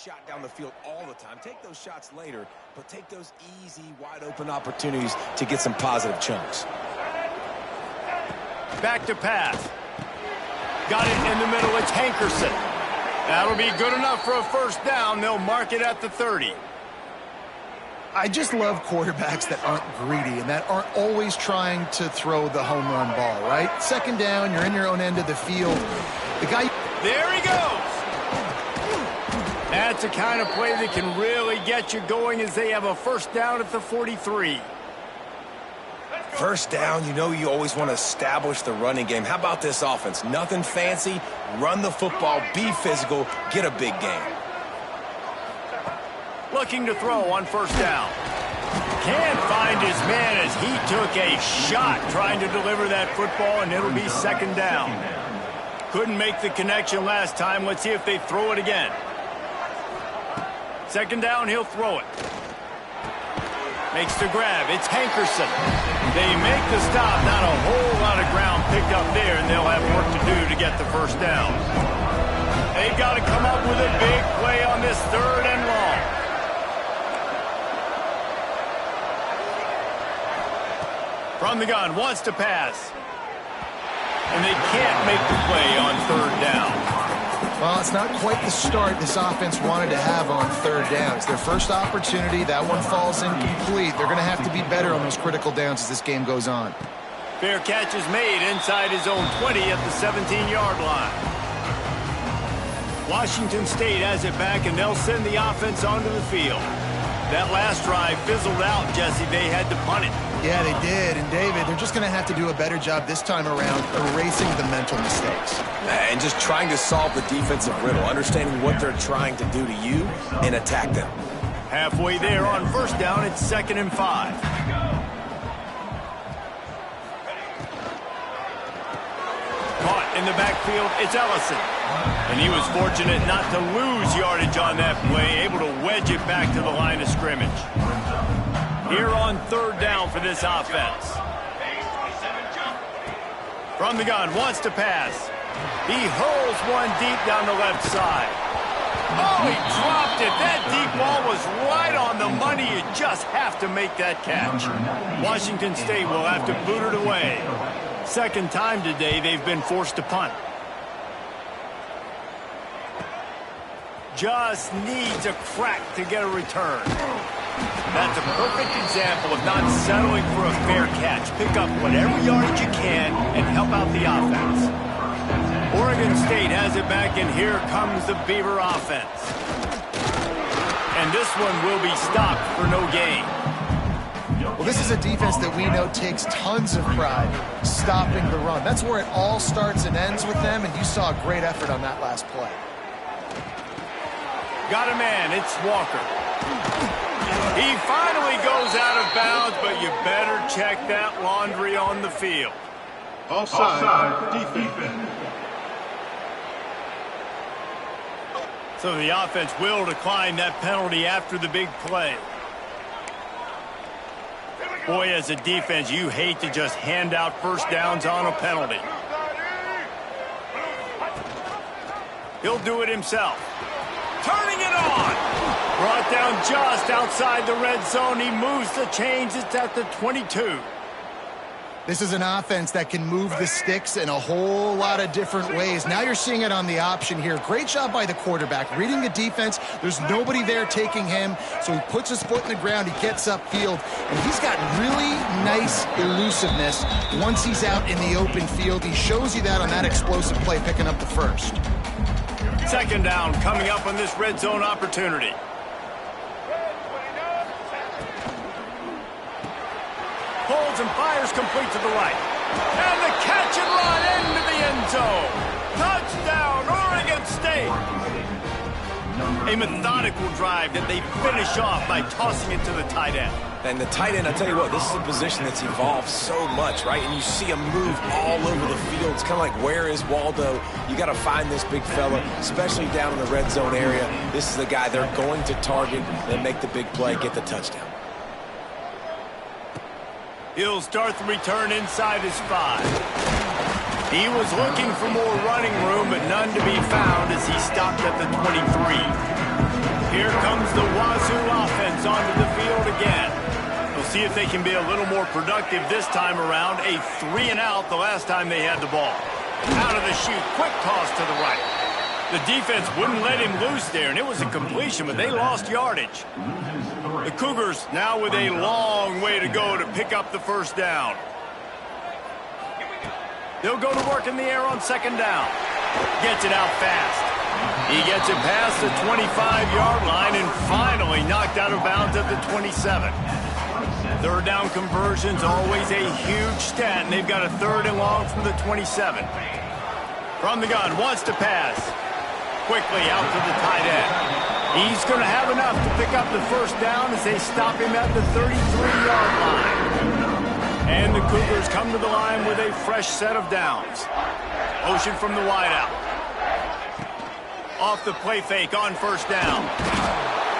Shot down the field all the time. Take those shots later, but take those easy, wide-open opportunities to get some positive chunks. Back to pass. Got it in the middle. It's Hankerson. That'll be good enough for a first down. They'll mark it at the 30. I just love quarterbacks that aren't greedy and that aren't always trying to throw the home run ball, right? Second down, you're in your own end of the field. The guy... There he goes. That's the kind of play that can really get you going as they have a first down at the 43. First down, you know you always want to establish the running game. How about this offense? Nothing fancy. Run the football, be physical, get a big gain. Looking to throw on first down. Can't find his man as he took a shot trying to deliver that football, and it'll be second down. Couldn't make the connection last time. Let's see if they throw it again. Second down, he'll throw it. Makes the grab. It's Hankerson. They make the stop. Not a whole lot of ground picked up there, and they'll have work to do to get the first down. They've got to come up with a big play on this third and long. From the gun, wants to pass. And they can't make the play on third down. Well, it's not quite the start this offense wanted to have on third down. It's their first opportunity. That one falls incomplete. They're going to have to be better on those critical downs as this game goes on. Fair catch is made inside his own 20 at the 17-yard line. Washington State has it back, and they'll send the offense onto the field. That last drive fizzled out, Jesse. They had to punt it. Yeah, they did. And, David, they're just going to have to do a better job this time around erasing the mental mistakes. And just trying to solve the defensive riddle, understanding what they're trying to do to you and attack them. Halfway there on first down, it's 2nd and 5. Caught in the backfield, it's Ellison. And he was fortunate not to lose yardage on that play, able to wedge it back to the line of scrimmage. Here on third down for this offense. From the gun, wants to pass. He hurls one deep down the left side. Oh, he dropped it. That deep ball was right on the money. You just have to make that catch. Washington State will have to boot it away. Second time today they've been forced to punt. Just needs a crack to get a return. That's a perfect example of not settling for a fair catch. Pick up whatever yardage you can and help out the offense. Oregon State has it back, and here comes the Beaver offense. And this one will be stopped for no gain. Well, this is a defense that we know takes tons of pride stopping the run. That's where it all starts and ends with them, and you saw a great effort on that last play. Got a man, it's Walker. He finally goes out of bounds, but you better check that laundry on the field. Offside, defense. So the offense will decline that penalty after the big play. Boy, as a defense, you hate to just hand out first downs on a penalty. He'll do it himself. Turning it on. Brought down just outside the red zone. He moves the chains. It's at the 22. This is an offense that can move the sticks in a whole lot of different ways. Now you're seeing it on the option here. Great job by the quarterback. Reading the defense. There's nobody there taking him, so he puts his foot in the ground. He gets upfield, and he's got really nice elusiveness once he's out in the open field. He shows you that on that explosive play, picking up the first. Second down coming up on this red zone opportunity. Holds and fires complete to the right. And the catch and run into the end zone. Touchdown, Oregon State. A methodical drive that they finish off by tossing it to the tight end. And the tight end, I tell you what, this is a position that's evolved so much, right? And you see him move all over the field. It's kind of like, where is Waldo? You got to find this big fella, especially down in the red zone area. This is the guy they're going to target and make the big play, get the touchdown. He'll start the return inside his 5. He was looking for more running room, but none to be found as he stopped at the 23. Here comes the Wazoo offense onto the field again. We'll see if they can be a little more productive this time around. A 3-and-out the last time they had the ball. Out of the chute, quick toss to the right. The defense wouldn't let him loose there, and it was a completion, but they lost yardage. The Cougars now with a long way to go to pick up the first down. They'll go to work in the air on second down. Gets it out fast. He gets it past the 25-yard line and finally knocked out of bounds at the 27. Third down conversion's always a huge stat, and they've got a 3rd and long from the 27. From the gun, wants to pass. Quickly out to the tight end. He's going to have enough to pick up the first down as they stop him at the 33-yard line. And the Cougars come to the line with a fresh set of downs. Motion from the wideout. Off the play fake on first down.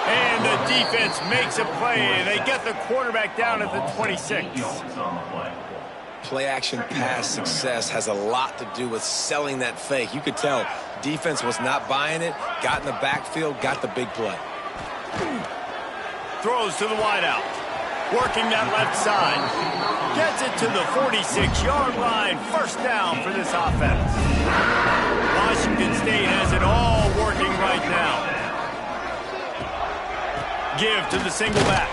And the defense makes a play, and they get the quarterback down at the 26. Play-action pass success has a lot to do with selling that fake. You could tell defense was not buying it, got in the backfield, got the big play. Throws to the wideout. Working that left side. Gets it to the 46-yard line. First down for this offense. Washington State has it all working right now. Give to the single back.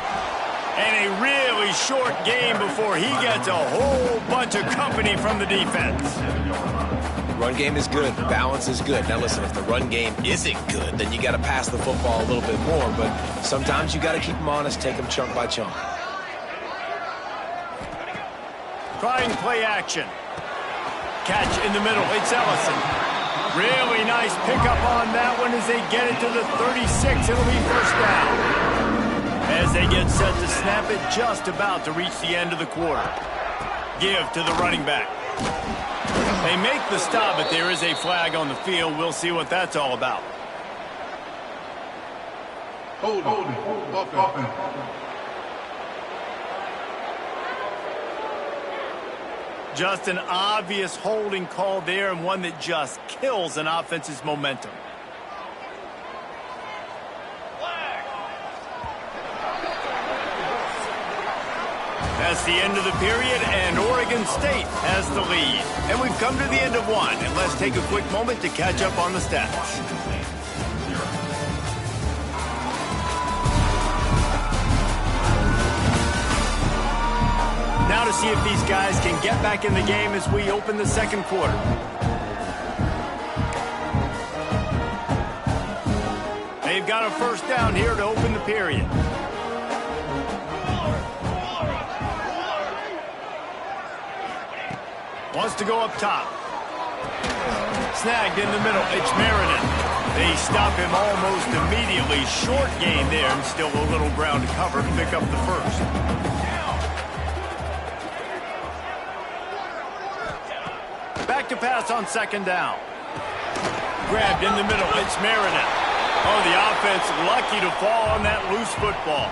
And a really short game before he gets a whole bunch of company from the defense. Run game is good. Balance is good. Now listen, if the run game isn't good, then you got to pass the football a little bit more. But sometimes you got to keep them honest, take them chunk by chunk. Trying play action. Catch in the middle. It's Ellison. Really nice pickup on that one as they get it to the 36. It'll be first down. As they get set to snap it, just about to reach the end of the quarter. Give to the running back. They make the stop, but there is a flag on the field. We'll see what that's all about. Hold. Just an obvious holding call there, and one that just kills an offense's momentum. That's the end of the period, and Oregon State has the lead. And we've come to the end of one, and let's take a quick moment to catch up on the stats. Now to see if these guys can get back in the game as we open the second quarter. They've got a first down here to open the period. Wants to go up top. Snagged in the middle. It's Meredith. They stop him almost immediately. Short gain there, and still a little ground to cover to pick up the first. Back to pass on second down. Grabbed in the middle. It's Meredith. Oh, the offense lucky to fall on that loose football.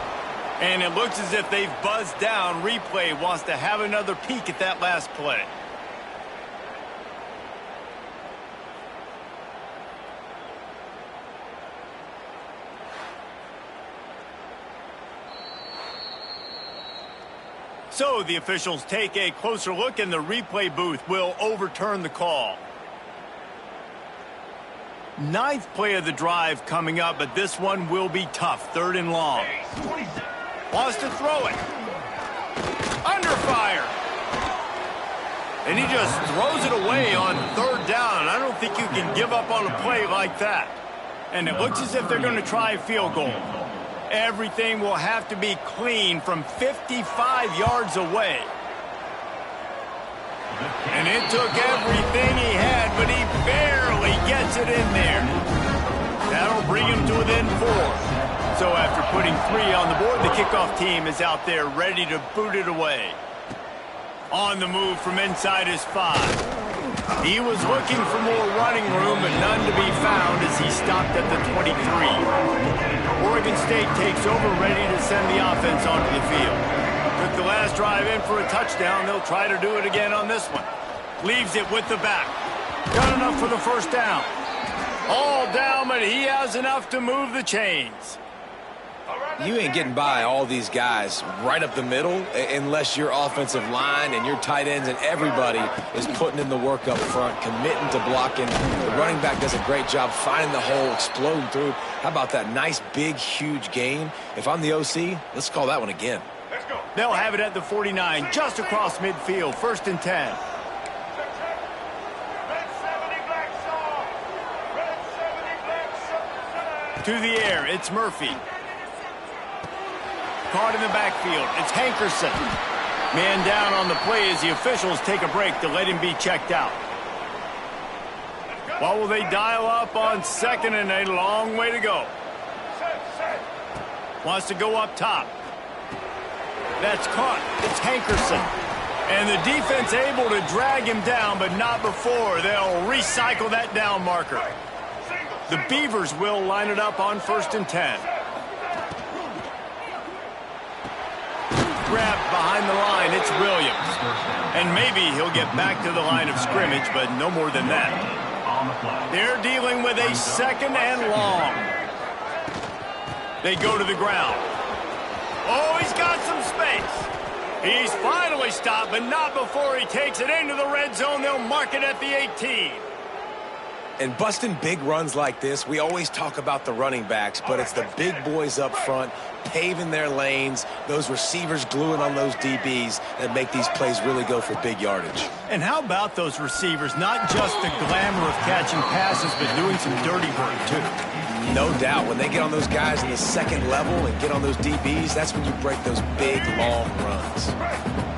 And it looks as if they've buzzed down. Replay wants to have another peek at that last play. So the officials take a closer look, and the replay booth will overturn the call. Ninth play of the drive coming up, but this one will be tough. 3rd and long. Wants to throw it. Under fire. And he just throws it away on 3rd down. I don't think you can give up on a play like that. And it looks as if they're going to try a field goal. Everything will have to be clean from 55 yards away. And it took everything he had, but he barely gets it in there. That'll bring him to within 4. So after putting 3 on the board, the kickoff team is out there ready to boot it away. On the move from inside his 5. He was looking for more running room, but none to be found as he stopped at the 23. Oregon State takes over, ready to send the offense onto the field. Took the last drive in for a touchdown. They'll try to do it again on this one. Leaves it with the back. Got enough for the first down. All down, but he has enough to move the chains. You ain't getting by all these guys right up the middle unless your offensive line and your tight ends and everybody is putting in the work up front, committing to blocking. The running back does a great job finding the hole, exploding through. How about that nice, big, huge gain? If I'm the OC, let's call that one again. They'll have it at the 49, just across midfield, 1st and 10. To the air, it's Murphy. Caught in the backfield, it's Hankerson. Man down on the play as the officials take a break to let him be checked out. What will they dial up on 2nd and a long way to go? Wants to go up top. That's caught. It's Hankerson. And the defense able to drag him down, but not before. They'll recycle that down marker. The Beavers will line it up on 1st and 10. Grabbed behind the line, it's Williams. And maybe he'll get back to the line of scrimmage, but no more than that. They're dealing with a 2nd and long. They go to the ground. Oh, he's got some space. He's finally stopped, but not before he takes it into the red zone. They'll mark it at the 18. And busting big runs like this, we always talk about the running backs, but it's the big boys up front, paving their lanes, those receivers gluing on those DBs that make these plays really go for big yardage. And how about those receivers? Not just the glamour of catching passes, but doing some dirty work, too. No doubt. When they get on those guys in the 2nd level and get on those DBs, that's when you break those big, long runs.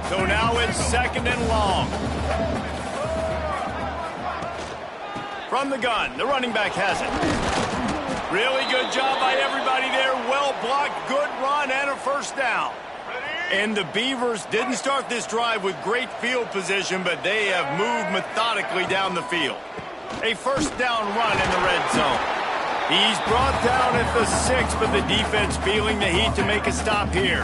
So now it's 2nd and long. From the gun, the running back has it. Really good job by everybody there. Well blocked, good run, and a 1st down. And the Beavers didn't start this drive with great field position, but they have moved methodically down the field. A 1st down run in the red zone. He's brought down at the 6, but the defense feeling the heat to make a stop here.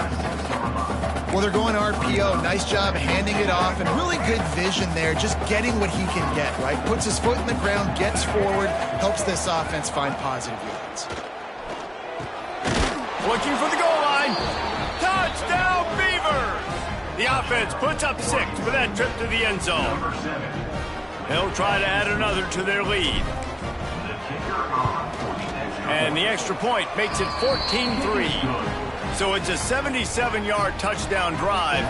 Well, they're going RPO. Nice job handing it off, and really good vision there, just getting what he can get, right? Puts his foot in the ground, gets forward, helps this offense find positive yards. Looking for the goal line. Touchdown, Beavers! The offense puts up 6 for that trip to the end zone. They'll try to add another to their lead. And the extra point makes it 14-3. So it's a 77-yard touchdown drive.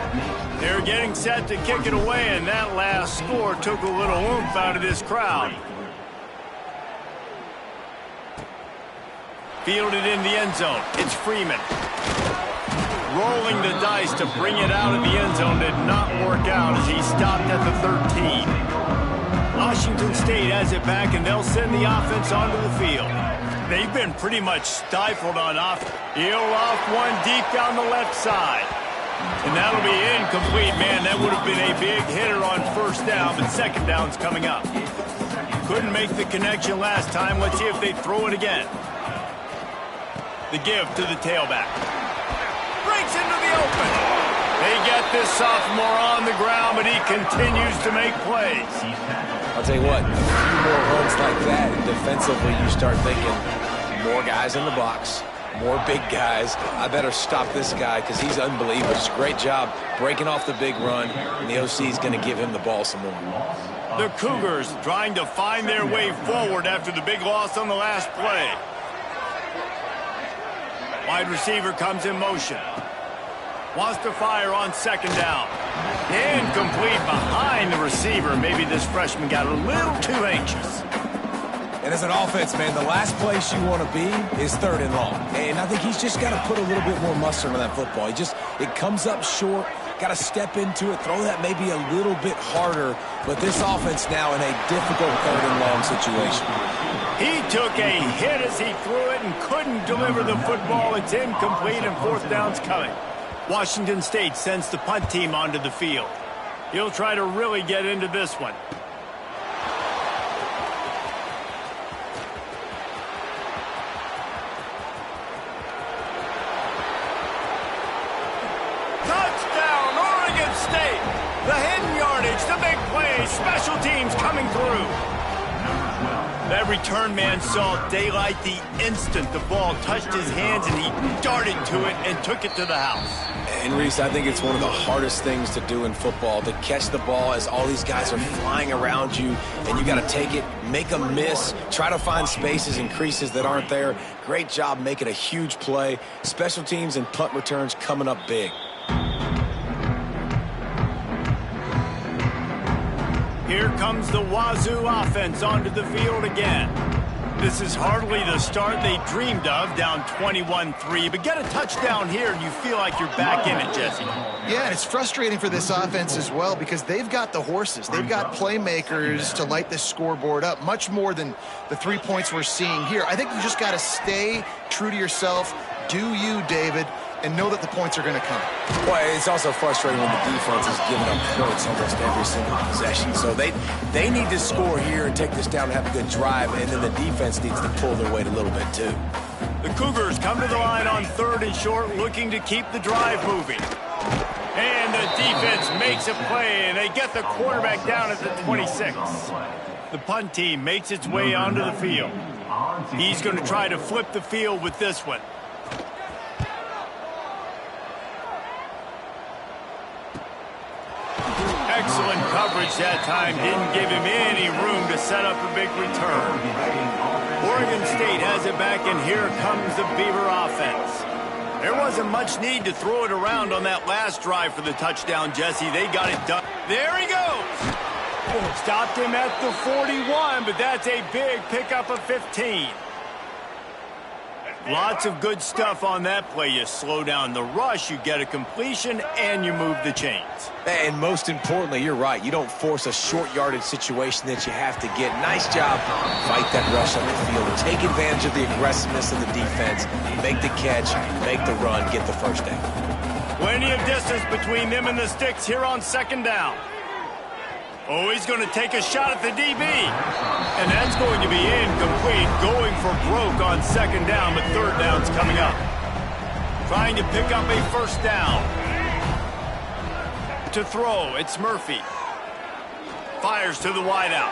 They're getting set to kick it away, and that last score took a little oomph out of this crowd. Fielded in the end zone. It's Freeman. Rolling the dice to bring it out of the end zone did not work out as he stopped at the 13. Washington State has it back, and they'll send the offense onto the field. They've been pretty much stifled on offense. He'll off one deep down the left side. And that'll be incomplete, man. That would have been a big hitter on 1st down, but 2nd down's coming up. Couldn't make the connection last time. Let's see if they throw it again. The give to the tailback. Breaks into the open. They get this sophomore on the ground, but he continues to make plays. I'll tell you what, a few more runs like that, and defensively you start thinking more guys in the box, more big guys. I better stop this guy because he's unbelievable. It's a great job breaking off the big run, and the OC is going to give him the ball some more. The Cougars trying to find their way forward after the big loss on the last play. Wide receiver comes in motion. Wants to fire on 2nd down. Incomplete behind the receiver. Maybe this freshman got a little too anxious. And as an offense, man, the last place you want to be is 3rd and long. And I think he's just got to put a little bit more mustard on that football. It comes up short. Got to step into it, throw that maybe a little bit harder. But this offense now in a difficult 3rd and long situation. He took a hit as he threw it and couldn't deliver the football. It's incomplete, and 4th down's coming. Washington State sends the punt team onto the field. He'll try to really get into this one. Touchdown, Oregon State! The hidden yardage, the big plays, special teams coming through. That return man saw daylight the instant the ball touched his hands, and he darted to it and took it to the house. And Reese, I think it's one of the hardest things to do in football, to catch the ball as all these guys are flying around you, and you got to take it, make a miss, try to find spaces and creases that aren't there. Great job making a huge play. Special teams and punt returns coming up big. Here comes the Wazoo offense onto the field again. This is hardly the start they dreamed of, down 21-3, but get a touchdown here and you feel like you're back in it, Jesse. Yeah, and it's frustrating for this offense as well because they've got the horses. They've got playmakers to light this scoreboard up, much more than the 3 points we're seeing here. I think you just got to stay true to yourself, do you, David, and know that the points are going to come. Well, it's also frustrating when the defense is giving up points almost every single possession. So they need to score here and take this down and have a good drive, and then the defense needs to pull their weight a little bit too. The Cougars come to the line on 3rd and short, looking to keep the drive moving. And the defense makes a play, and they get the quarterback down at the 26. The punt team makes its way onto the field. He's going to try to flip the field with this one. Excellent coverage that time. Didn't give him any room to set up a big return. Oregon State has it back, and here comes the Beaver offense. There wasn't much need to throw it around on that last drive for the touchdown, Jesse. They got it done. There he goes. Stopped him at the 41, but that's a big pickup of 15. Lots of good stuff on that play. You slow down the rush, you get a completion, and you move the chains. And most importantly, you're right. You don't force a short yardage situation that you have to get. Nice job. Fight that rush on the field. Take advantage of the aggressiveness of the defense. Make the catch, make the run, get the first down. Plenty of distance between them and the sticks here on 2nd down. Oh, he's going to take a shot at the DB. And that's going to be incomplete. Going for broke on 2nd down, but 3rd down's coming up. Trying to pick up a 1st down. To throw, it's Murphy. Fires to the wideout.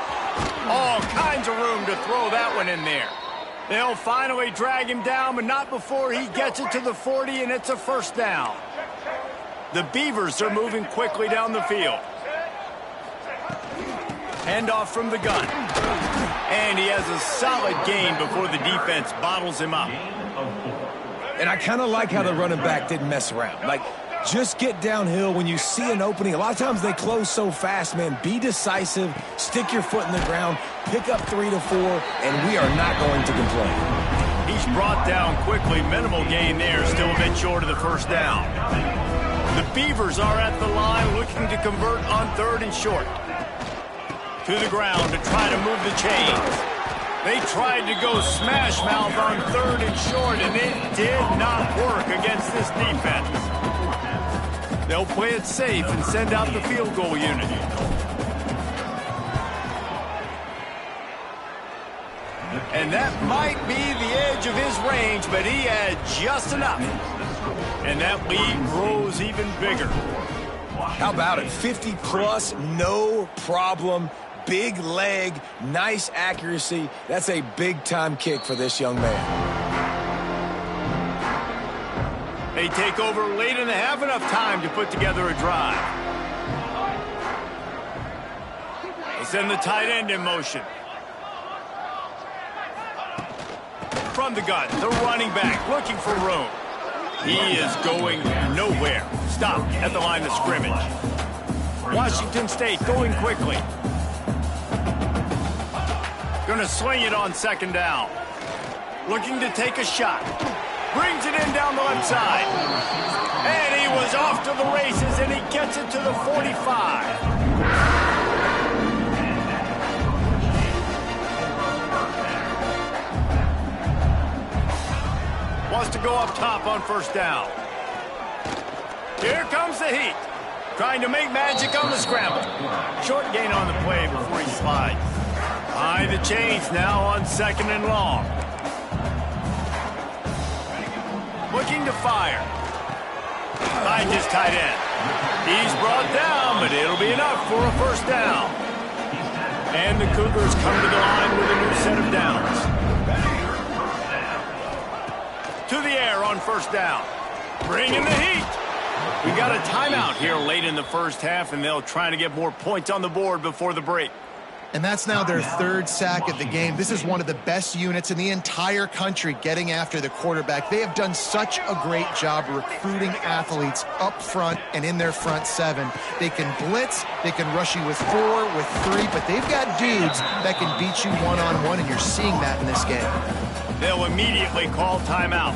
All kinds of room to throw that one in there. They'll finally drag him down, but not before he gets it to the 40, and it's a 1st down. The Beavers are moving quickly down the field. Handoff from the gun. And he has a solid gain before the defense bottles him up. And I kind of like how the running back didn't mess around. Like, just get downhill when you see an opening. A lot of times they close so fast, man. Be decisive, stick your foot in the ground, pick up 3 to 4, and we are not going to complain. He's brought down quickly. Minimal gain there, still a bit short of the 1st down. The Beavers are at the line looking to convert on 3rd and short. To the ground to try to move the chains. They tried to go smash mouth on 3rd and short, and it did not work against this defense. They'll play it safe and send out the field goal unit. And that might be the edge of his range, but he had just enough. And that lead grows even bigger. How about it? 50 plus, no problem. Big leg, nice accuracy. That's a big-time kick for this young man. They take over late in the half, enough time to put together a drive. They send the tight end in motion. From the gun, the running back looking for room. He is going nowhere. Stopped at the line of scrimmage. Washington State going quickly. Going to sling it on 2nd down. Looking to take a shot. Brings it in down the left side. And he was off to the races, and he gets it to the 45. Wants to go up top on 1st down. Here comes the heat. Trying to make magic on the scramble. Short gain on the play before he slides. Behind the chains now on 2nd and long. Looking to fire. Finds his tight end. He's brought down, but it'll be enough for a 1st down. And the Cougars come to the line with a new set of downs. To the air on first down. Bringing the heat. We got a timeout here late in the first half, and they'll try to get more points on the board before the break. And that's now their third sack of the game. This is one of the best units in the entire country getting after the quarterback. They have done such a great job recruiting athletes up front and in their front seven. They can blitz, they can rush you with 4, with 3, but they've got dudes that can beat you one-on-one, and you're seeing that in this game. They'll immediately call timeout.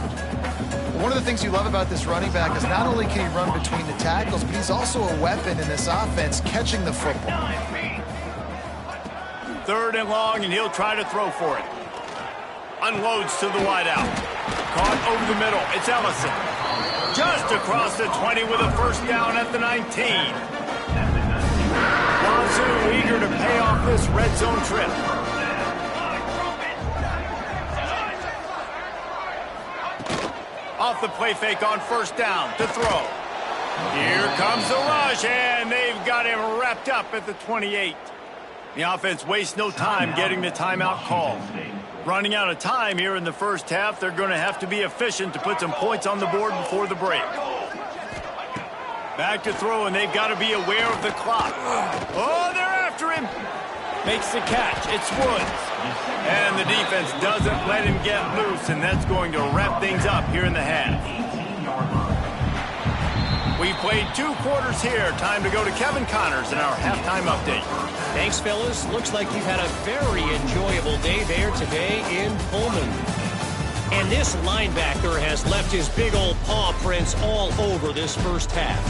One of the things you love about this running back is not only can he run between the tackles, but he's also a weapon in this offense catching the football. 3rd and long, and he'll try to throw for it. Unloads to the wideout. Caught over the middle. It's Ellison. Just across the 20 with a first down at the 19. Wazoo eager to pay off this red zone trip. Off the play fake on first down to throw. Here comes the rush, and they've got him wrapped up at the 28. The offense wastes no time getting the timeout call. Running out of time here in the first half, they're going to have to be efficient to put some points on the board before the break. Back to throw, and they've got to be aware of the clock. Oh, they're after him. Makes the catch. It's Woods. And the defense doesn't let him get loose, and that's going to wrap things up here in the half. We've played 2 quarters here. Time to go to Kevin Connors in our halftime update. Thanks, fellas. Looks like you've had a very enjoyable day there today in Pullman. And this linebacker has left his big old paw prints all over this first half.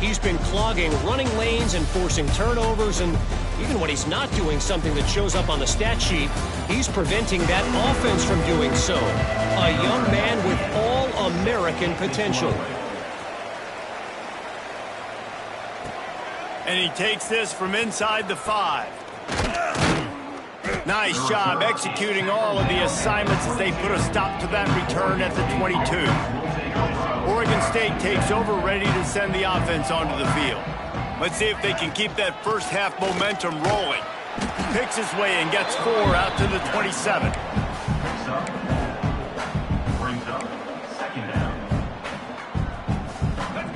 He's been clogging running lanes and forcing turnovers, and even when he's not doing something that shows up on the stat sheet, he's preventing that offense from doing so. A young man with all-American potential. And he takes this from inside the 5. Nice job executing all of the assignments as they put a stop to that return at the 22. Oregon State takes over, ready to send the offense onto the field. Let's see if they can keep that first half momentum rolling. Picks his way and gets 4 out to the 27.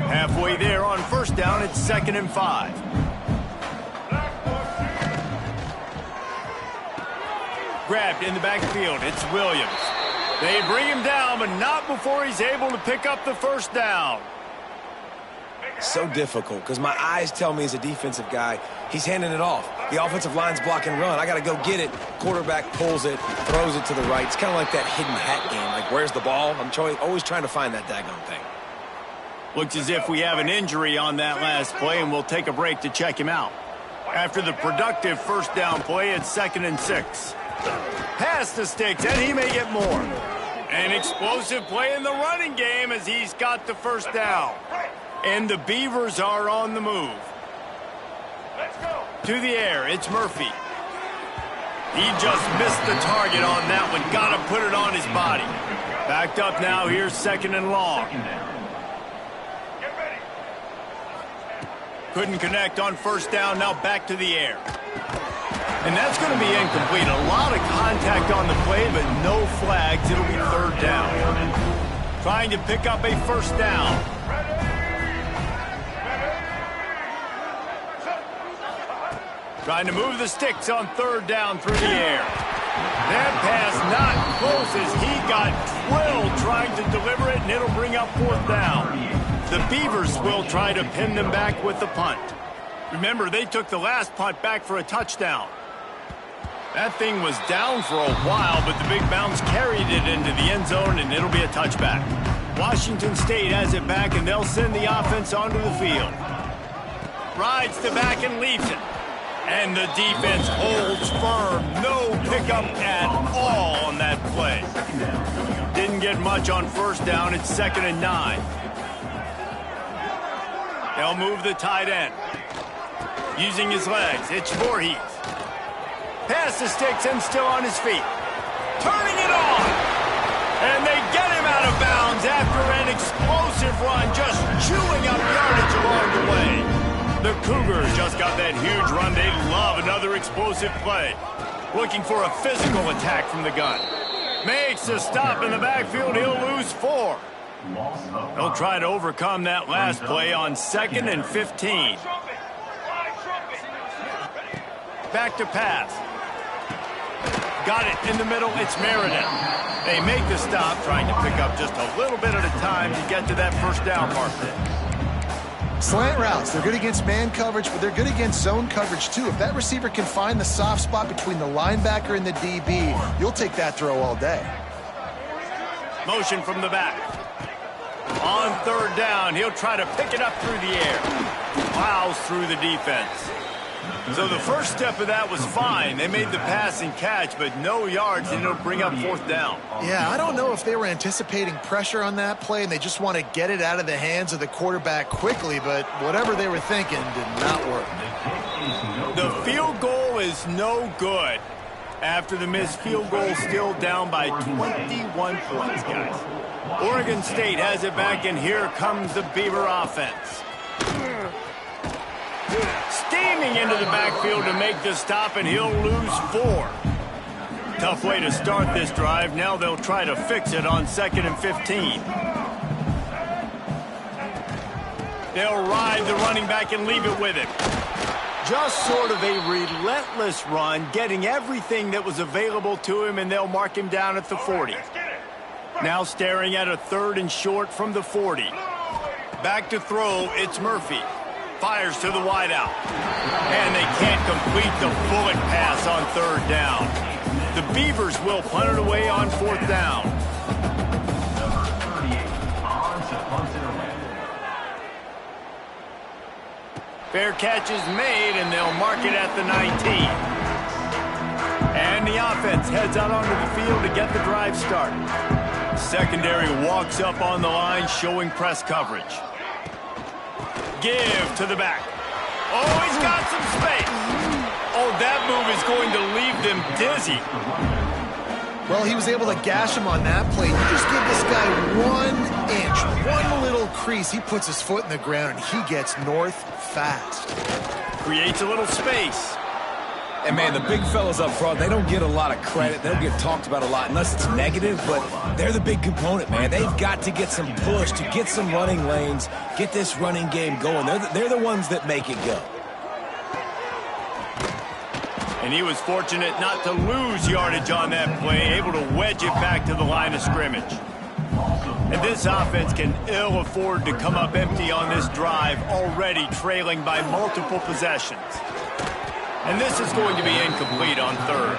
Halfway there on first down, it's 2nd and 5. Grabbed in the backfield, it's Williams. They bring him down, but not before he's able to pick up the first down. So difficult, because my eyes tell me as a defensive guy, he's handing it off. The offensive line's block and run. I got to go get it. Quarterback pulls it, throws it to the right. It's kind of like that hidden hat game. Like, where's the ball? I'm always trying to find that daggone thing. Looks as if we have an injury on that last play, and we'll take a break to check him out. After the productive first down play, it's 2nd and 6. Pass the sticks, and he may get more. An explosive play in the running game as he's got the first down. And the Beavers are on the move. To the air, it's Murphy. He just missed the target on that one. Got to put it on his body. Backed up now, here's 2nd and long. Couldn't connect on first down, now back to the air. And that's going to be incomplete. A lot of contact on the play, but no flags. It'll be 3rd down. Trying to pick up a first down. Trying to move the sticks on 3rd down through the air. That pass not close as he got drilled trying to deliver it, and it'll bring up 4th down. The Beavers will try to pin them back with the punt. Remember, they took the last punt back for a touchdown. That thing was down for a while, but the big bounce carried it into the end zone, and it'll be a touchback. Washington State has it back, and they'll send the offense onto the field. Rides the back and leaves it. And the defense holds firm. No pickup at all on that play. Didn't get much on first down. It's 2nd and 9. They'll move the tight end. Using his legs, it's Voorhees. Past the sticks and still on his feet. Turning it on. And they get him out of bounds after an explosive run, just chewing up yardage along the way. The Cougars just got that huge run. They love another explosive play. Looking for a physical attack from the gun. Makes a stop in the backfield. He'll lose 4. He'll try to overcome that last play on 2nd and 15. Back to pass. Got it in the middle. It's Meredith. They make the stop, trying to pick up just a little bit at a time to get to that first down marker. Slant routes, they're good against man coverage, but they're good against zone coverage too. If that receiver can find the soft spot between the linebacker and the DB, you'll take that throw all day. Motion from the back. On 3rd down, he'll try to pick it up through the air. Plows through the defense. So the first step of that was fine. They made the pass and catch, but no yards, and it'll bring up 4th down. Yeah, I don't know if they were anticipating pressure on that play, and they just want to get it out of the hands of the quarterback quickly, but whatever they were thinking did not work. The field goal is no good. After the missed field goal, still down by 21 points, guys. Oregon State has it back, and here comes the Beaver offense. Steaming into the backfield to make the stop, and he'll lose 4. Tough way to start this drive. Now they'll try to fix it on 2nd and 15. They'll ride the running back and leave it with him. Just sort of a relentless run, getting everything that was available to him, and they'll mark him down at the 40. Now staring at a 3rd and short from the 40. Back to throw, it's Murphy. Fires to the wideout. And they can't complete the bullet pass on 3rd down. The Beavers will punt it away on 4th down. Fair catch is made, and they'll mark it at the 19. And the offense heads out onto the field to get the drive started. Secondary walks up on the line, showing press coverage. Give to the back. Oh, he's got some space. Oh, that move is going to leave them dizzy. Well, he was able to gash him on that play. You just give this guy 1 inch, one little crease. He puts his foot in the ground, and he gets north fast. Creates a little space. And, man, the big fellas up front, they don't get a lot of credit. They don't get talked about a lot unless it's negative, but they're the big component, man. They've got to get some push, to get some running lanes, get this running game going. They're the ones that make it go. And he was fortunate not to lose yardage on that play, able to wedge it back to the line of scrimmage. And this offense can ill afford to come up empty on this drive, already trailing by multiple possessions. And this is going to be incomplete on 3rd.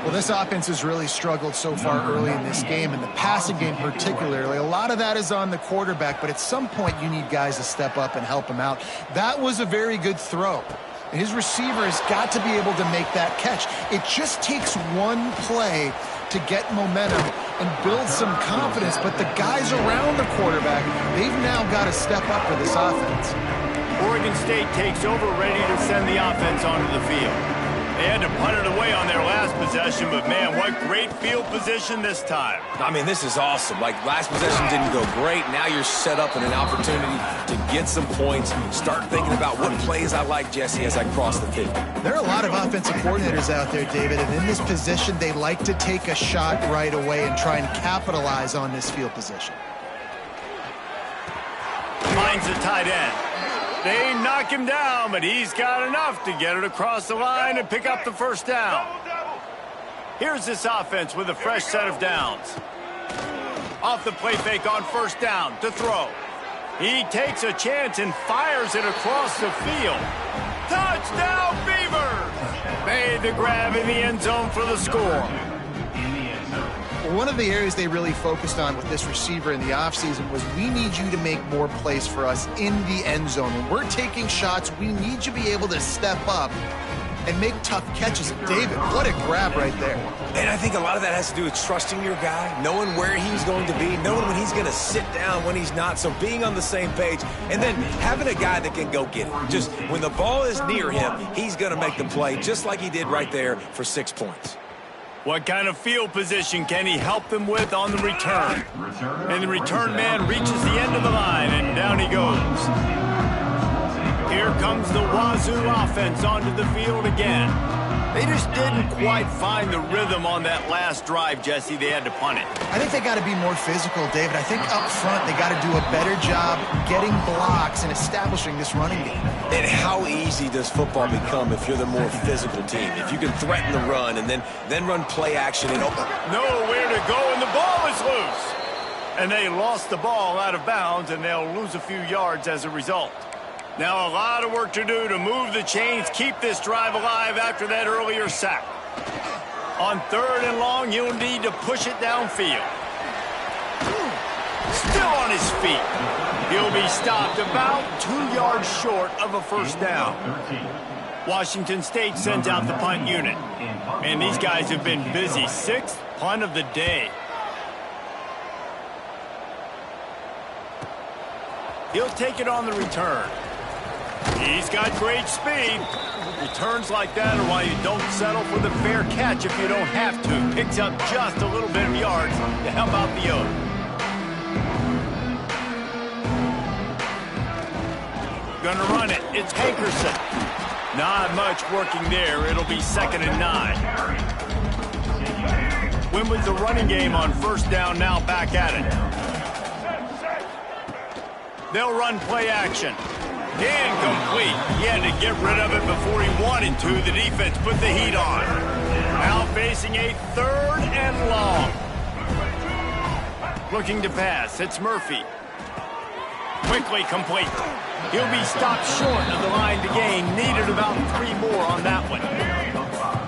Well, this offense has really struggled so far early in this game, and the passing game particularly. A lot of that is on the quarterback, but at some point you need guys to step up and help him out. That was a very good throw. His receiver has got to be able to make that catch. It just takes one play to get momentum and build some confidence, but the guys around the quarterback, they've now got to step up for this offense. Oregon State takes over, ready to send the offense onto the field. They had to punt it away on their last possession, but, man, what great field position this time. I mean, this is awesome. Like, last possession didn't go great. Now you're set up in an opportunity to get some points. Start thinking about what plays I like, Jesse, as I cross the field. There are a lot of offensive coordinators out there, David, and in this position, they like to take a shot right away and try and capitalize on this field position. Finds the tight end. They knock him down, but he's got enough to get it across the line and pick up the first down. Here's this offense with a fresh set of downs. Off the play fake on 1st down to throw. He takes a chance and fires it across the field. Touchdown, Beavers! Made the grab in the end zone for the score. One of the areas they really focused on with this receiver in the offseason was we need you to make more plays for us in the end zone. When we're taking shots, we need you to be able to step up and make tough catches. David, what a grab right there. And I think a lot of that has to do with trusting your guy, knowing where he's going to be, knowing when he's going to sit down, when he's not, so being on the same page, and then having a guy that can go get it. Just when the ball is near him, he's going to make the play, just like he did right there for 6 points. What kind of field position can he help them with on the return? And the return man reaches the end of the line, and down he goes. Here comes the Wazoo offense onto the field again. They just didn't quite find the rhythm on that last drive, Jesse. They had to punt it. I think they got to be more physical, David. I think up front they got to do a better job getting blocks and establishing this running game. And how easy does football become if you're the more physical team? If you can threaten the run and then run play action and open. Nowhere to go, and the ball is loose. And they lost the ball out of bounds, and they'll lose a few yards as a result. Now a lot of work to do to move the chains, keep this drive alive after that earlier sack. On 3rd and long, you'll need to push it downfield. Still on his feet. He'll be stopped about 2 yards short of a first down. Washington State sends out the punt unit. And these guys have been busy. 6th punt of the day. He'll take it on the return. He's got great speed. Returns like that are why you don't settle for the fair catch if you don't have to. Picks up just a little bit of yards to help out the O. Gonna run it. It's Hankerson. Not much working there. It'll be 2nd and 9. Win with the running game on first down, now back at it. They'll run play action. Incomplete. He had to get rid of it before he wanted to. The defense put the heat on. Now facing a 3rd and long. Looking to pass. It's Murphy. Quickly complete. He'll be stopped short of the line to gain. Needed about 3 more on that one.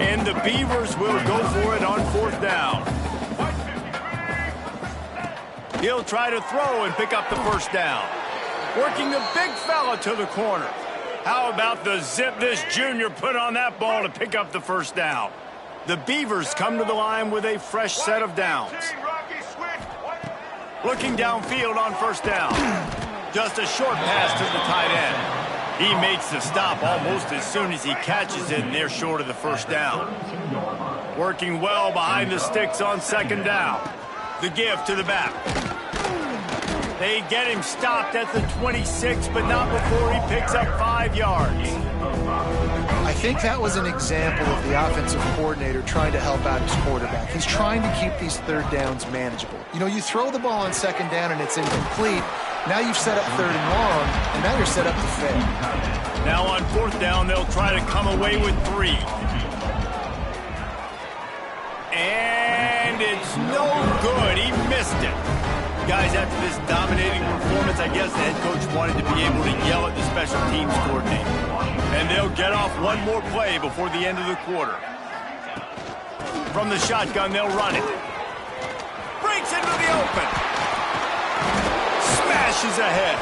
And the Beavers will go for it on 4th down. He'll try to throw and pick up the first down. Working the big fella to the corner. How about the zip this junior put on that ball to pick up the first down? The Beavers come to the line with a fresh set of downs. Looking downfield on first down. Just a short pass to the tight end. He makes the stop almost as soon as he catches it, and they're short of the first down. Working well behind the sticks on 2nd down. The give to the back. They get him stopped at the 26, but not before he picks up 5 yards. I think that was an example of the offensive coordinator trying to help out his quarterback. He's trying to keep these 3rd downs manageable. You know, you throw the ball on 2nd down and it's incomplete. Now you've set up 3rd and long, and now you're set up to fail. Now on 4th down, they'll try to come away with 3. And it's no good. He missed it. Guys, after this dominating performance, I guess the head coach wanted to be able to yell at the special teams coordinator. And they'll get off one more play before the end of the quarter. From the shotgun, they'll run it. Breaks into the open. Smashes ahead.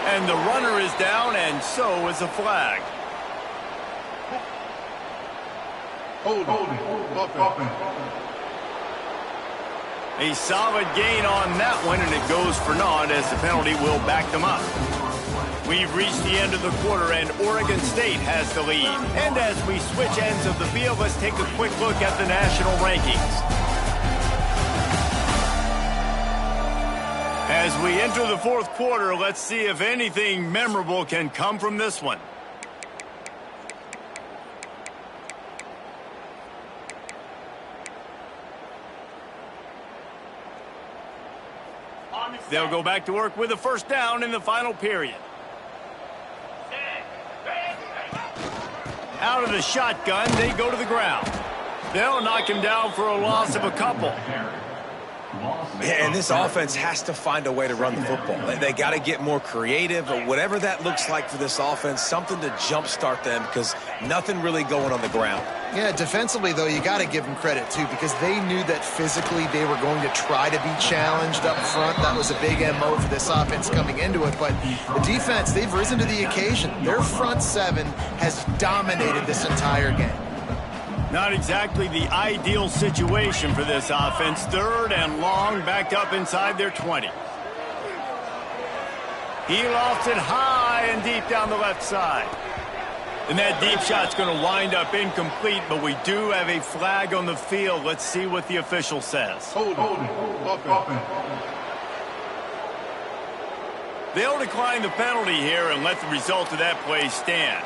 And the runner is down, and so is a flag. Hold on. A solid gain on that one, and it goes for naught as the penalty will back them up. We've reached the end of the quarter, and Oregon State has the lead. And as we switch ends of the field, let's take a quick look at the national rankings. As we enter the 4th quarter, let's see if anything memorable can come from this one. They'll go back to work with a first down in the final period. Out of the shotgun, they go to the ground. They'll knock him down for a loss of a couple. Yeah, and this offense has to find a way to run the football. They got to get more creative, or whatever that looks like for this offense, something to jumpstart them, because nothing really going on the ground. Yeah, defensively, though, you got to give them credit, too, because they knew that physically they were going to try to be challenged up front. That was a big MO for this offense coming into it. But the defense, they've risen to the occasion. Their front 7 has dominated this entire game. Not exactly the ideal situation for this offense. 3rd and long, backed up inside their 20. He lofts it high and deep down the left side. And that deep shot's going to wind up incomplete, but we do have a flag on the field. Let's see what the official says. Hold on. They'll decline the penalty here and let the result of that play stand.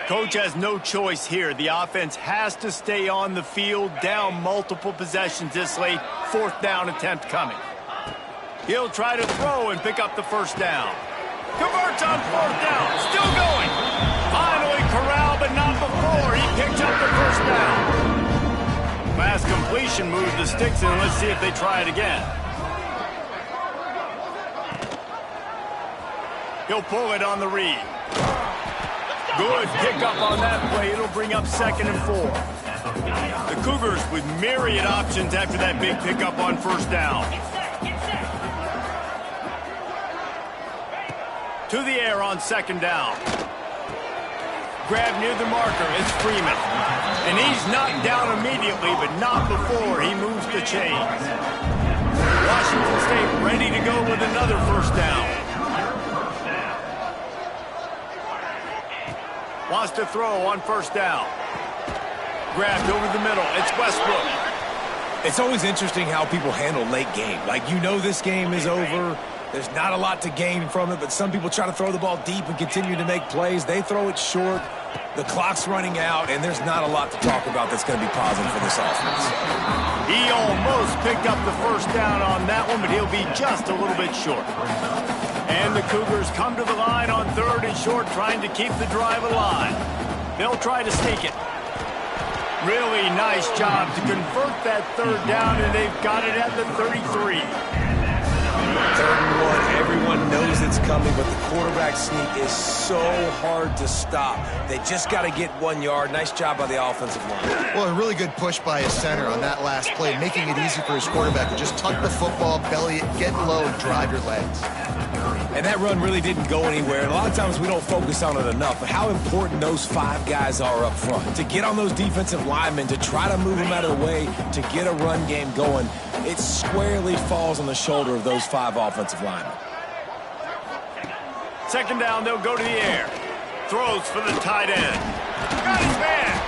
Coach has no choice here. The offense has to stay on the field, down multiple possessions this late. 4th down attempt coming. He'll try to throw and pick up the first down. Converts on 4th down. Still going. Finally corralled, but not before he picked up the first down. Last completion moved the sticks in. Let's see if they try it again. He'll pull it on the read. Good pickup on that play. It'll bring up 2nd and 4. The Cougars with myriad options after that big pickup on 1st down. To the air on 2nd down. Grab near the marker. It's Freeman. And he's knocked down immediately, but not before he moves the chains. Washington State ready to go with another 1st down. Wants to throw on 1st down. Grabbed over the middle. It's Westbrook. It's always interesting how people handle late game. Like, you know this game is over. There's not a lot to gain from it, but some people try to throw the ball deep and continue to make plays. They throw it short. The clock's running out, and there's not a lot to talk about that's going to be positive for this offense. He almost picked up the 1st down on that one, but he'll be just a little bit short. And the Cougars come to the line on 3rd and short, trying to keep the drive alive. They'll try to sneak it. Really nice job to convert that 3rd down, and they've got it at the 33. 3rd and 1. Everyone knows it's coming, but the quarterback sneak is so hard to stop. They just got to get 1 yard. Nice job by the offensive line. Well, a really good push by his center on that last play, making it easy for his quarterback to just tuck the football, belly it, get low, and drive your legs. And that run really didn't go anywhere. And a lot of times we don't focus on it enough, but how important those 5 guys are up front. To get on those defensive linemen, to try to move them out of the way, to get a run game going, it squarely falls on the shoulder of those 5 offensive linemen. 2nd down, they'll go to the air. Throws for the tight end. Got his man.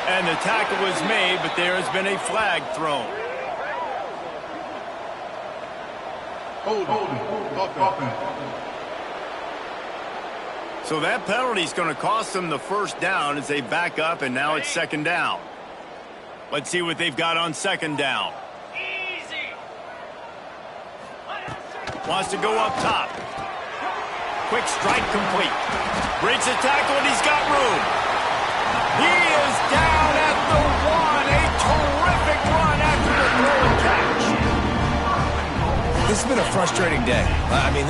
And the tackle was made, but there has been a flag thrown. So that penalty is going to cost them the 1st down as they back up, and now it's 2nd down. Let's see what they've got on 2nd down. Wants to go up top. Quick strike complete. Breaks the tackle, and he's got room. He is down at the 1. A terrific run after the throw and catch. This has been a frustrating day. I mean,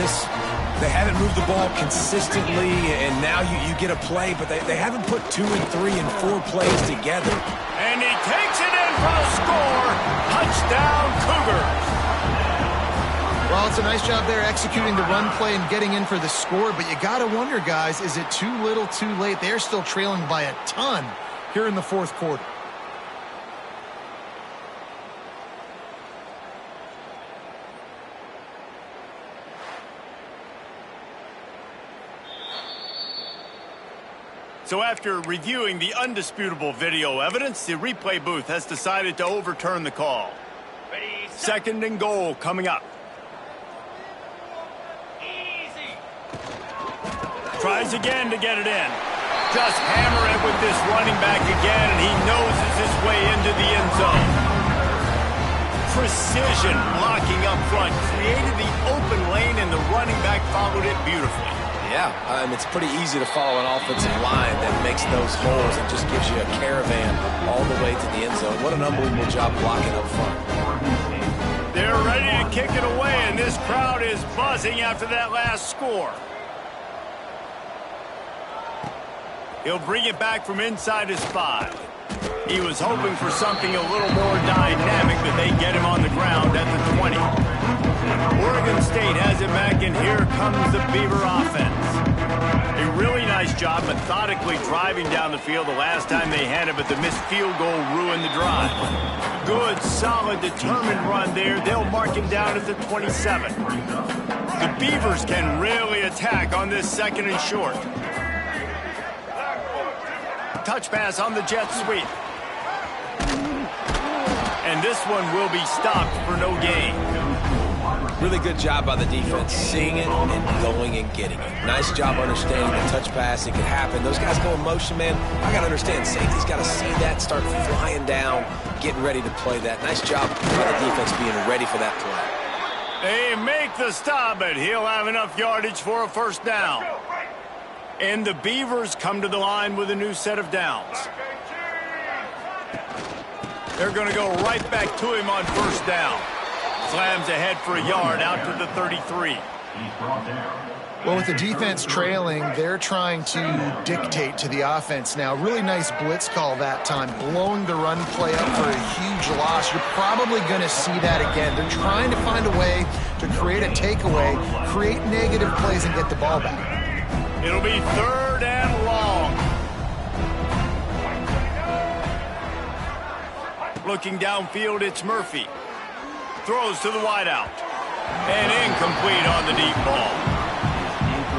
they haven't moved the ball consistently, and now you get a play, but they haven't put 2 and 3 and 4 plays together. And he takes it in for the score. Touchdown, Cougars. Well, it's a nice job there executing the run play and getting in for the score, but you got to wonder, guys, is it too little, too late? They're still trailing by a ton here in the 4th quarter. So after reviewing the undisputable video evidence, the replay booth has decided to overturn the call. 2nd and goal coming up. Tries again to get it in. Just hammer it with this running back again, and he noses his way into the end zone. Precision blocking up front created the open lane, and the running back followed it beautifully. Yeah, it's pretty easy to follow an offensive line that makes those holes and just gives you a caravan all the way to the end zone. What an unbelievable job blocking up front. They're ready to kick it away, and this crowd is buzzing after that last score. He'll bring it back from inside his 5. He was hoping for something a little more dynamic, but they get him on the ground at the 20. Oregon State has it back, and here comes the Beaver offense. A really nice job methodically driving down the field the last time they had it, but the missed field goal ruined the drive. Good, solid, determined run there. They'll mark him down at the 27. The Beavers can really attack on this 2nd and short. Touch pass on the jet sweep. And this one will be stopped for no gain. Really good job by the defense, seeing it and going and getting it. Nice job understanding the touch pass. It could happen. Those guys go in motion, man. I got to understand, safety's got to see that, start flying down, getting ready to play that. Nice job by the defense being ready for that play. They make the stop, but he'll have enough yardage for a first down. And the Beavers come to the line with a new set of downs. They're going to go right back to him on first down. Slams ahead for a yard out to the 33. Well, with the defense trailing, they're trying to dictate to the offense now. Really nice blitz call that time, blowing the run play up for a huge loss. You're probably going to see that again. They're trying to find a way to create a takeaway, create negative plays, and get the ball back. It'll be 3rd and long. Looking downfield, it's Murphy. Throws to the wideout. And incomplete on the deep ball.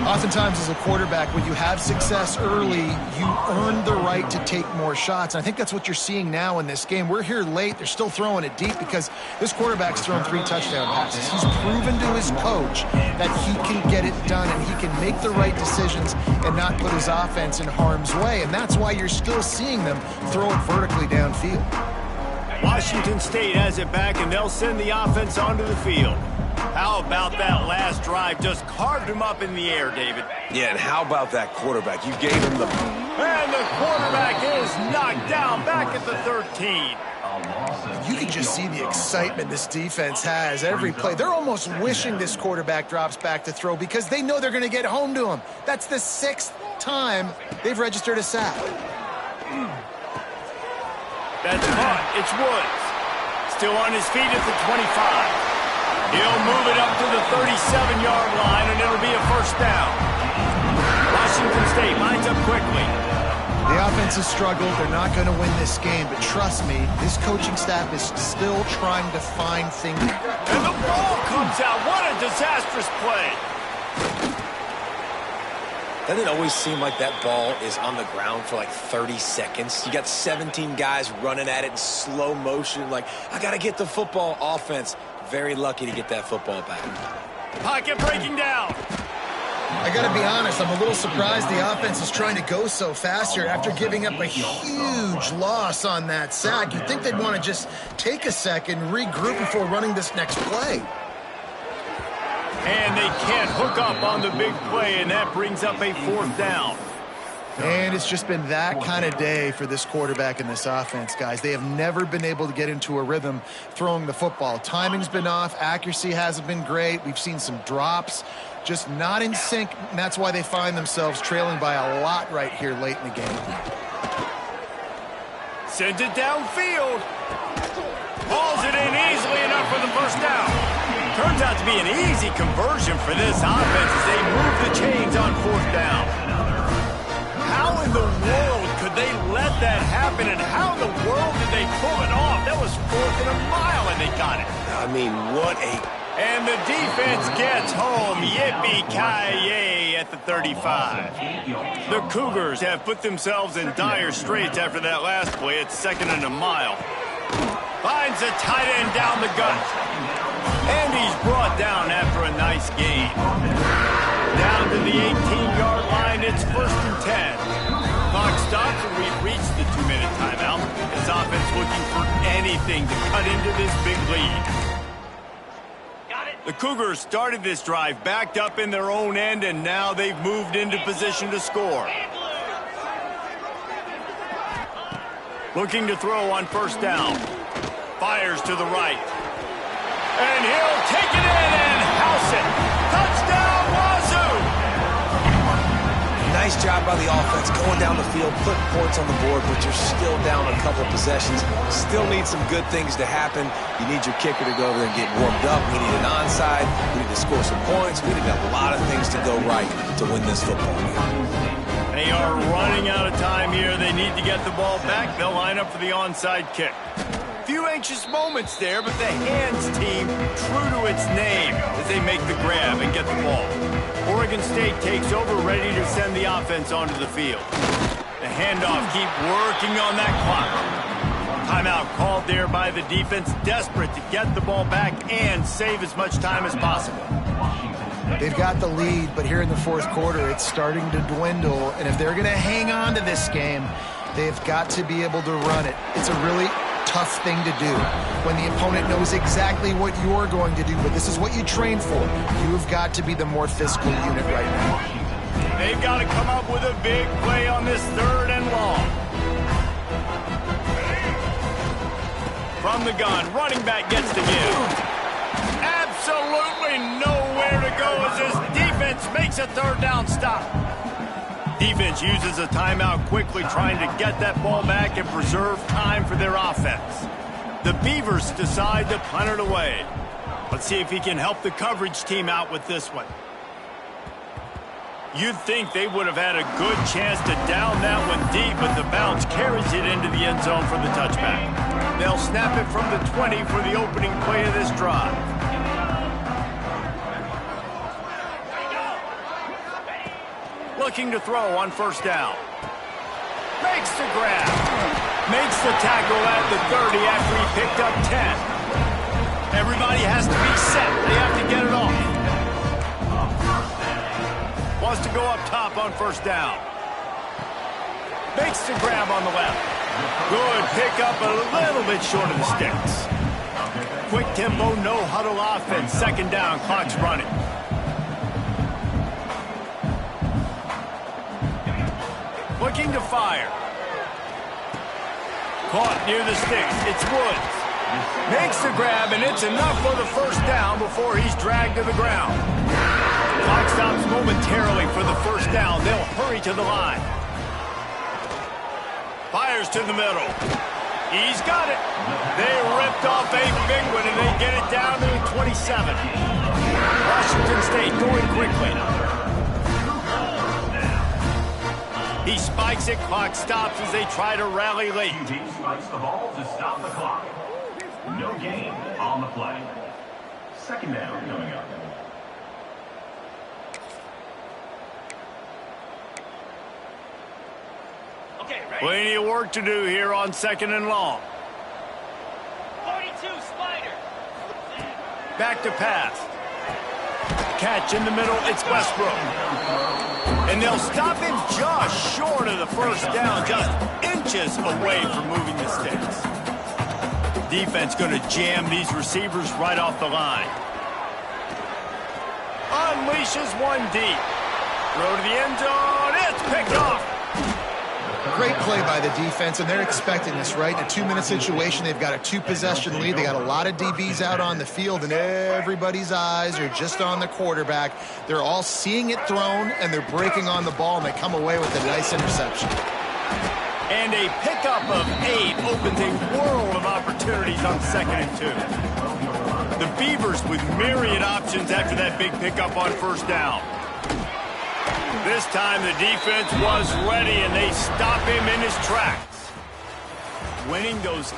Oftentimes as a quarterback, when you have success early, you earn the right to take more shots. And I think that's what you're seeing now in this game. We're here late. They're still throwing it deep because this quarterback's thrown 3 touchdown passes. He's proven to his coach that he can get it done and he can make the right decisions and not put his offense in harm's way. And that's why you're still seeing them throw it vertically downfield. Washington State has it back, and they'll send the offense onto the field. How about that last drive? Just carved him up in the air, David. Yeah, and how about that quarterback? You gave him the... And the quarterback is knocked down back at the 13. You can just see the excitement this defense has every play. They're almost wishing this quarterback drops back to throw because they know they're going to get home to him. That's the 6th time they've registered a sack. That's caught. It's Woods. Still on his feet at the 25. He'll move it up to the 37-yard line, and it'll be a first down. Washington State lines up quickly. The offense has struggled. They're not going to win this game, but trust me, this coaching staff is still trying to find things. And the ball comes out. What a disastrous play. Doesn't it always seem like that ball is on the ground for like 30 seconds? You got 17 guys running at it in slow motion. Like, I got to get the football. Offense, very lucky to get that football back. Pocket breaking down. I got to be honest, I'm a little surprised the offense is trying to go so fast here after giving up a huge loss on that sack. You'd think they'd want to just take a second, regroup before running this next play. And they can't hook up on the big play, and that brings up a 4th down. And it's just been that kind of day for this quarterback and this offense, guys. They have never been able to get into a rhythm throwing the football. Timing's been off. Accuracy hasn't been great. We've seen some drops, just not in sync, and that's why they find themselves trailing by a lot right here late in the game. Sends it downfield. Hauls it in easily enough for the first down. Turns out to be an easy conversion for this offense as they move the chains on 4th down. How in the world could they let that happen, and how in the world did they pull it off? That was 4th and a mile, and they got it. I mean, what a... And the defense gets home. Yippee-ki-yay at the 35. The Cougars have put themselves in dire straits after that last play. It's 2nd and a mile. Finds a tight end down the gut. And he's brought down after a nice gain. Down to the 18-yard line, it's 1st and 10. Clock stops, and we've reached the 2-minute timeout. This offense looking for anything to cut into this big lead. The Cougars started this drive backed up in their own end, and now they've moved into position to score. Looking to throw on first down. Fires to the right. And he'll take it in and house it. Touchdown, Wazoo! Nice job by the offense going down the field, putting points on the board, but you're still down a couple possessions. Still need some good things to happen. You need your kicker to go over there and get warmed up. We need an onside. We need to score some points. We need a lot of things to go right to win this football game. They are running out of time here. They need to get the ball back. They'll line up for the onside kick. Few anxious moments there, but the hands team true to its name as they make the grab and get the ball. Oregon State takes over, ready to send the offense onto the field. The handoff, keep working on that clock. Timeout called there by the defense, desperate to get the ball back and save as much time as possible. They've got the lead, but here in the fourth quarter, it's starting to dwindle. And if they're going to hang on to this game, they've got to be able to run it. It's a really tough thing to do when the opponent knows exactly what you're going to do, but this is what you train for. You've got to be the more physical unit right now. They've got to come up with a big play on this 3rd and long. From the gun, running back gets the give. Absolutely nowhere to go as this defense makes a 3rd down stop. Defense uses a timeout quickly, trying to get that ball back and preserve time for their offense. The Beavers decide to punt it away. Let's see if he can help the coverage team out with this one. You'd think they would have had a good chance to down that one deep, but the bounce carries it into the end zone for the touchback. They'll snap it from the 20 for the opening play of this drive. Looking to throw on 1st down. Makes the grab. Makes the tackle at the 30 after he picked up 10. Everybody has to be set. They have to get it off. Wants to go up top on 1st down. Makes the grab on the left. Good pickup, a little bit short of the sticks. Quick tempo, no huddle offense. 2nd down, clock's running. Looking to fire. Caught near the sticks. It's Woods. Makes the grab, and it's enough for the 1st down before he's dragged to the ground. Clock stops momentarily for the 1st down. They'll hurry to the line. Fires to the middle. He's got it. They ripped off a big one, and they get it down to the 27. Washington State going quickly. He spikes it. Clock stops as they try to rally late. He spikes the ball to stop the clock. No gain on the play. 2nd down coming up. Plenty of work to do here on 2nd and long. 42, Spider. Back to pass. Catch in the middle. It's Westbrook. And they'll stop him just short of the 1st down, just inches away from moving the sticks. Defense going to jam these receivers right off the line. Unleashes one deep. Throw to the end zone. It's picked off. Great play by the defense, and they're expecting this, right? In a 2-minute situation, they've got a 2-possession lead. They got a lot of DBs out on the field, and everybody's eyes are just on the quarterback. They're all seeing it thrown, and they're breaking on the ball, and they come away with a nice interception. And a pickup of 8 opens a world of opportunities on 2nd and 2. The Beavers with myriad options after that big pickup on 1st down. This time the defense was ready, and they stop him in his tracks. Winning those